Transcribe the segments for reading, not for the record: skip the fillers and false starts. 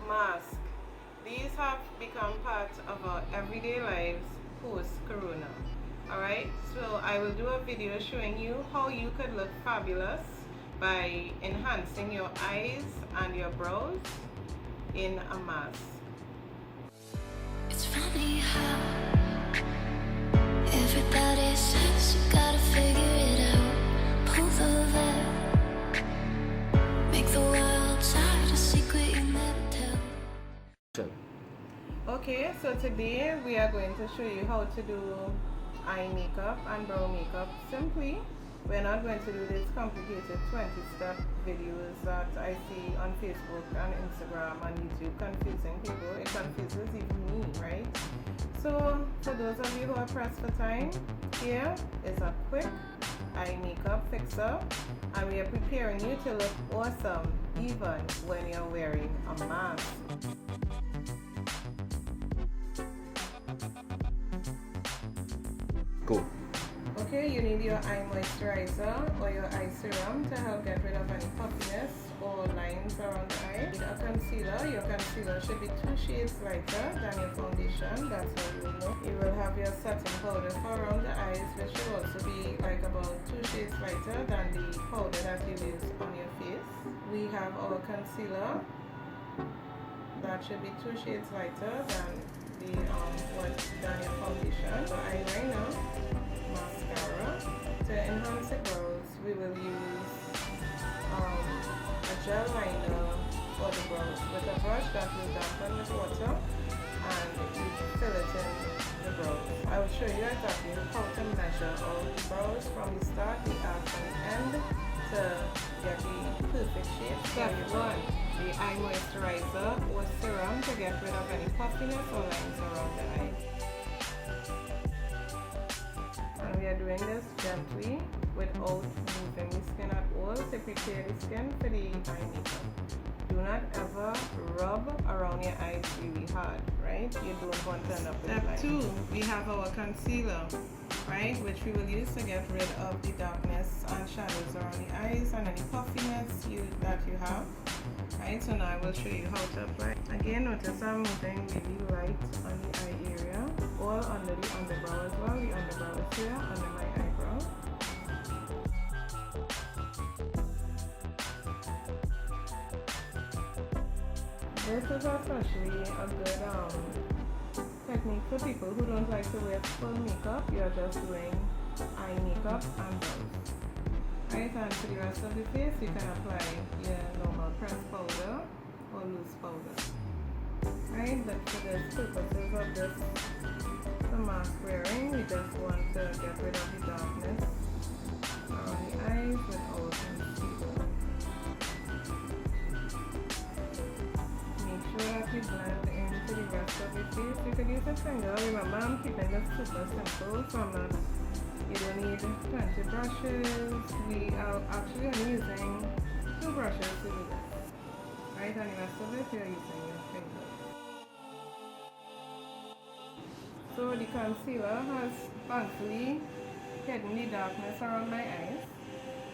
Mask. These have become part of our everyday lives post-corona. Alright, so I will do a video showing you how you could look fabulous by enhancing your eyes and your brows in a mask. It's funny how everybody says you gotta figure it out. Pull the veil, make the world tired, a secret you never tell. Okay, so today we are going to show you how to do eye makeup and brow makeup simply. We're not going to do this complicated 20-step videos that I see on Facebook and Instagram and YouTube confusing people. It confuses even me, right? So for those of you who are pressed for time, here is a quick eye makeup fixer, and we are preparing you to look awesome even when you're wearing a mask. Cool. Okay, you need your eye moisturizer or your eye serum to help get rid of any puffiness or lines around the eye. With a concealer, your concealer should be 2 shades lighter than your foundation. That's how you will know. You will have your setting powder for around the eyes, which should also be like about 2 shades lighter than the powder that you use on your face. We have our concealer that should be 2 shades lighter than the than your foundation. The eyeliner, mascara. To enhance the brows, we will use a gel liner for the brows with a brush that will dampen with water, and you fill it in the brows. I will show you exactly how to measure all the brows from the start, the arc, and the end to get the perfect shape. Step 1. The eye moisturizer or serum to get rid of any puffiness or lines around the eye. And we are doing this gently without moving the skin at all to prepare the skin for the eye makeup. Do not ever rub around your eyes really hard, right? You don't want to end up with lines. Step 2, we have our concealer, right, which we will use to get rid of the darkness and shadows around the eyes and any puffiness that you have. Right, so now I will show you how to apply. Again, notice I'm moving really light on the eye area, all under the underbrow as well. The underbrow is here under my eyebrow. This is especially a good technique for people who don't like to wear full makeup. You're just doing eye makeup and brows. Right, and for the rest of the face, you can apply your normal pressed powder or loose powder. Right, but for the purposes of this, the mask wearing, we just want to get rid of the darkness around the eyes with our concealer. Make sure that you blend into the rest of the face. You could use a finger. Remember, I'm keeping this super simple, so you don't need 20 brushes. We are actually only using 2 brushes to do this. Right, and the rest of it you're using your finger. So the concealer has thankfully hidden the darkness around my eyes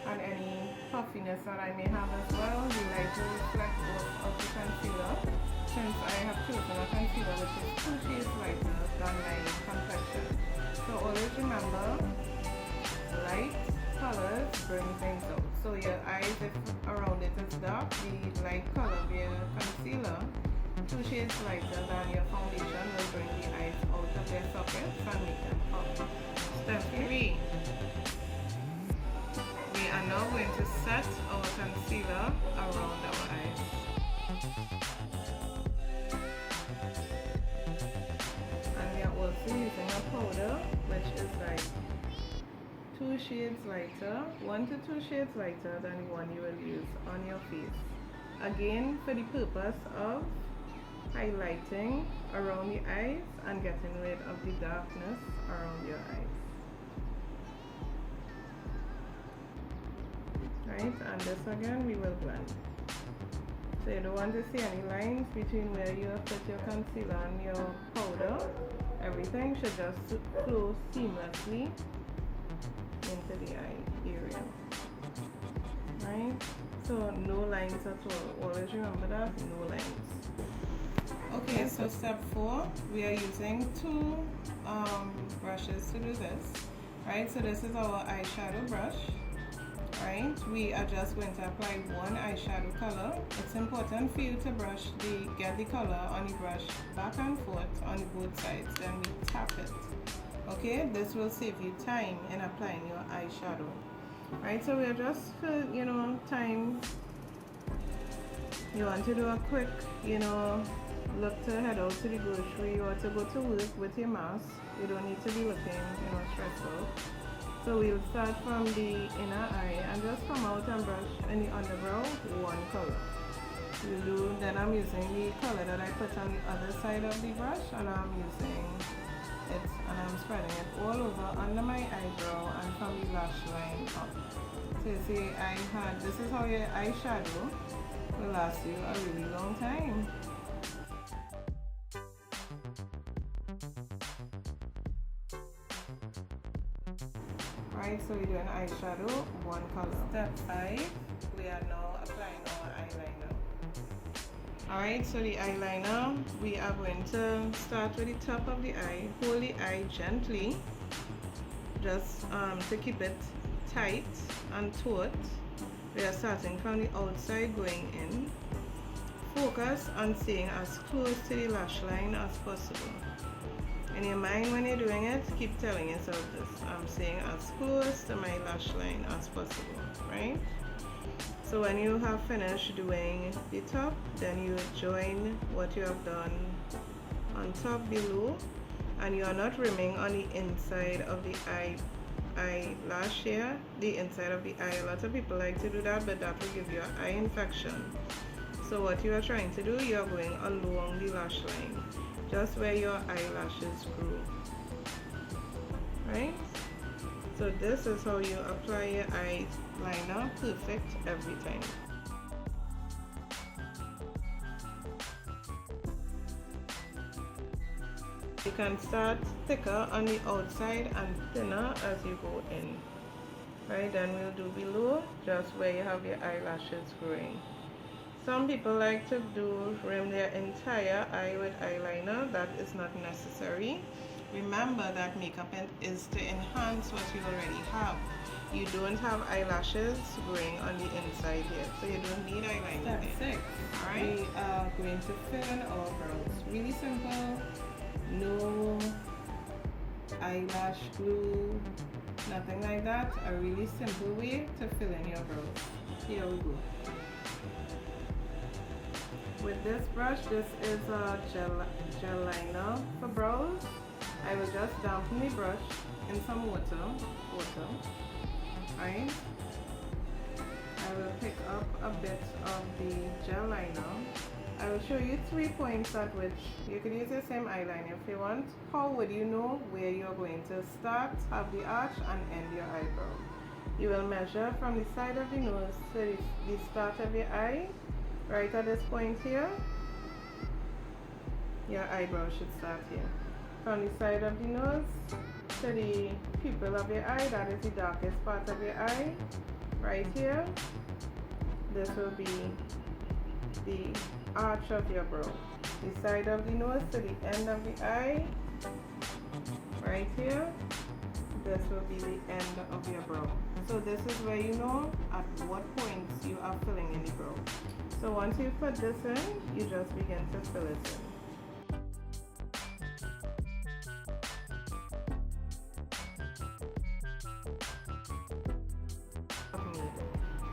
and any puffiness that I may have as well. The light will reflect off of the concealer, since I have chosen a concealer which is 2 shades lighter than my complexion. So always remember, light colors bring things out. So your eyes, if around it is dark, the light color of your concealer, 2 shades lighter than your foundation, will bring the eyes out of their sockets and make them pop. Step 3. We are now going to set our concealer around our eyes. And we are also using a powder which is like 2 shades lighter, 1 to 2 shades lighter than the one you will use on your face. Again, for the purpose of highlighting around the eyes and getting rid of the darkness around your eyes. Right, and this again we will blend. So you don't want to see any lines between where you have put your concealer and your powder. Everything should just flow seamlessly into the eye area. Right? So no lines at all. Always remember that, no lines. Okay, so step 4, we are using 2 brushes to do this. Right, so this is our eyeshadow brush. Right, we are just going to apply one eyeshadow color. It's important for you to get the color on the brush back and forth on both sides. Then we tap it. Okay, this will save you time in applying your eyeshadow. Right, so we're just for time. You want to do a quick look to head out to the grocery or to go to work with your mask. You don't need to be looking stressful. So we'll start from the inner eye and just come out and brush in the underbrow one color. Then I'm using the color that I put on the other side of the brush, and I'm using it and I'm spreading it all over under my eyebrow and from the lash line up. So you see, this is how your eyeshadow will last you a really long time. Right, so we're doing eyeshadow, one color. Step 5, we are now applying our eyeliner. Alright, so the eyeliner, we are going to start with the top of the eye. Hold the eye gently, just to keep it tight and taut. We are starting from the outside going in. Focus on staying as close to the lash line as possible. In your mind, when you're doing it, keep telling yourself this: I'm staying as close to my lash line as possible, right? So when you have finished doing the top, then you join what you have done on top below, and you are not rimming on the inside of the eyelash here, the inside of the eye. A lot of people like to do that, but that will give you an eye infection. So what you are trying to do, you are going along the lash line, just where your eyelashes grew, right? So this is how you apply your eyeliner perfect every time. You can start thicker on the outside and thinner as you go in, right? Then we'll do below, just where you have your eyelashes growing. Some people like to rim their entire eye with eyeliner. That is not necessary. Remember that makeup is to enhance what you already have. You don't have eyelashes growing on the inside yet, so you don't need eyeliner. Step 6. Alright? We are going to fill in our brows. Really simple. No eyelash glue, nothing like that. A really simple way to fill in your brows. Here we go. With this brush, this is a gel liner for brows. I will just dampen the brush in some water. Right? I will pick up a bit of the gel liner. I will show you 3 points at which you could use the same eyeliner if you want. How would you know where you're going to start, have the arch, and end your eyebrow? You will measure from the side of the nose to the start of your eye. Right at this point here, your eyebrow should start here. From the side of the nose to the pupil of your eye, that is the darkest part of your eye, right here. This will be the arch of your brow. The side of the nose to the end of the eye, right here. This will be the end of your brow. So this is where you know at what points you are filling in the brow. So once you put this in, you just begin to fill it in.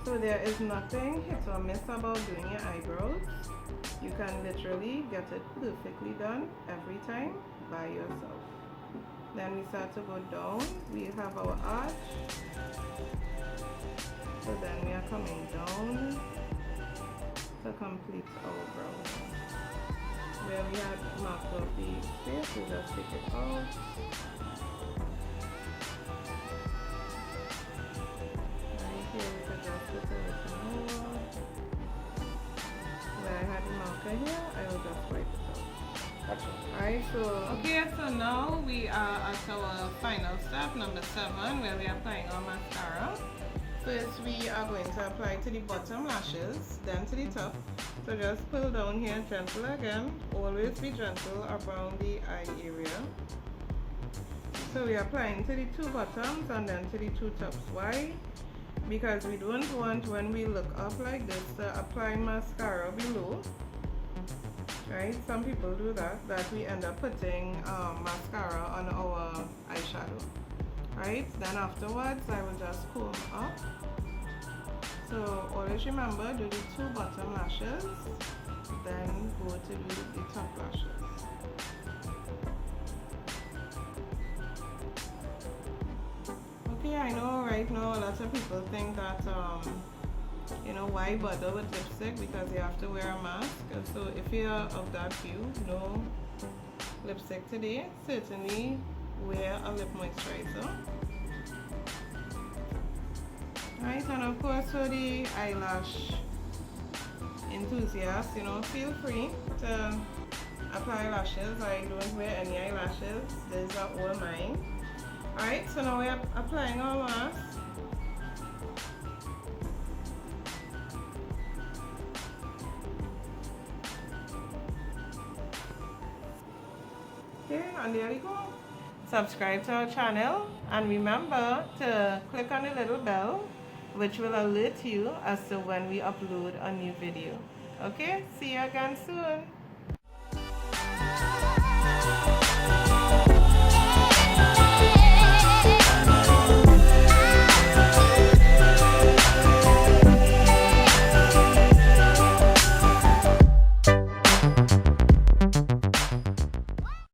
So there is nothing hit or miss about doing your eyebrows. You can literally get it perfectly done every time by yourself. Then we start to go down. We have our arch. So then we are coming down to complete our brow. Where we had marked off the space, we just take it out. Right here we could just put a little more. Where I had the marker here, I will just wipe it out. Alright, so now we are at our final step, number 7, where we are applying our mascara. First we are going to apply to the bottom lashes, then to the top. So just pull down here, gentle again. Always be gentle around the eye area. So we are applying to the two bottoms and then to the two tops. Why? Because we don't want, when we look up like this, to apply mascara below. Right? Some people do that we end up putting mascara on our eyeshadow. Right? Then afterwards I will just comb up. So always remember, do the two bottom lashes, then go to do the top lashes. Okay, I know right now a lot of people think that you know, why bother with lipstick because you have to wear a mask. So if you're of that view, no lipstick today, certainly wear a lip moisturizer. Right, and of course for the eyelash enthusiasts, you know, feel free to apply lashes. I don't wear any eyelashes, these are all mine. Alright, so now we're applying our mask. Okay, and there we go. Subscribe to our channel and remember to click on the little bell which will alert you as to when we upload a new video. Okay, see you again soon.